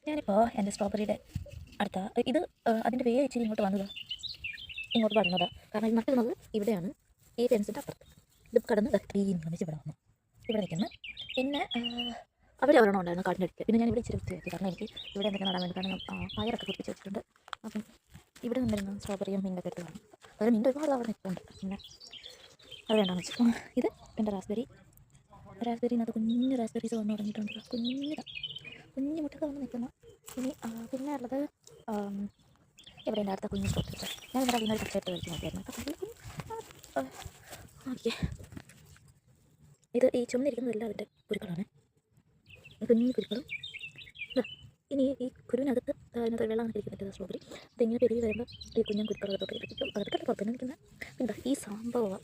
ഞാനിപ്പോൾ എൻ്റെ സ്ട്രോബെറിയുടെ അടുത്ത ഇത് അതിൻ്റെ വേര് ഇച്ചിരി ഇങ്ങോട്ട് വന്നത് ഇങ്ങോട്ട് പടർന്നതാണ്. കാരണം ഇത് നട്ടുന്നത് ഇവിടെയാണ്, ഈ ഫെൻസിൻ്റെ അപ്പുറത്ത്. ഇത് കടന്ന് ഈ നിർമ്മിച്ച് ഇവിടെ വന്നു, ഇവിടെ നിൽക്കുന്നു. പിന്നെ അവിടെ ഒരെണ്ണം ഉണ്ടായിരുന്നു കാടിൻ്റെ അടുത്ത്. പിന്നെ ഞാൻ ഇവിടെ ഇച്ചിരി വൃത്തിയാക്കി, കാരണം എനിക്ക് ഇവിടെ എന്തൊക്കെ നടാൻ വേണ്ടി. കാരണം പയറൊക്കെ പൊട്ടിച്ച് വെച്ചിട്ടുണ്ട്. അപ്പം ഇവിടെ നിന്നിരുന്ന സ്ട്രോബെറിയും മിൻ്റൊക്കെ ഇട്ട് കാണും. അതായത് മിൻ്റ് ഒരുപാട് അവിടെ നിൽക്കുന്നുണ്ട്. പിന്നെ അത് വേണ്ടാന്ന് വെച്ചു. ഇത് എൻ്റെ റാസ്ബെറിനകത്ത് കുഞ്ഞു റാസ്ബെറീസ് വന്ന് തുടങ്ങിയിട്ടുണ്ട്. കുഞ്ഞു മുട്ടൊക്കെ വന്ന് നിൽക്കുന്നു. ഇനി പിന്നെ ഉള്ളത് എവിടെ എൻ്റെ അടുത്ത കുഞ്ഞു സ്ട്രോബെറി. ഞാൻ ഇന്നലെ അതിനൊരു പച്ചയിട്ട് കഴിച്ച് നോക്കിയായിരുന്നു. അപ്പം ഓക്കെ, ഇത് ഈ ചുമന്നിരിക്കുന്നതെല്ലാം അതിൻ്റെ കുരുക്കളാണ്, കുഞ്ഞു കുരുക്കളും. ഇനി ഈ കുരുവിനകത്ത് അതിനകത്ത് വെള്ളമാണ് ഇരിക്കുന്നുണ്ട് സ്ട്രോബെറി. അതിങ്ങനെ പെരുകി വരുമ്പോൾ ഈ കുഞ്ഞൻ കുരുക്കളകത്തോട്ട് ഇരിക്കും. അതൊക്കെ പുറത്തുനിന്ന് നിൽക്കുന്നത്. എന്താ ഈ സംഭവം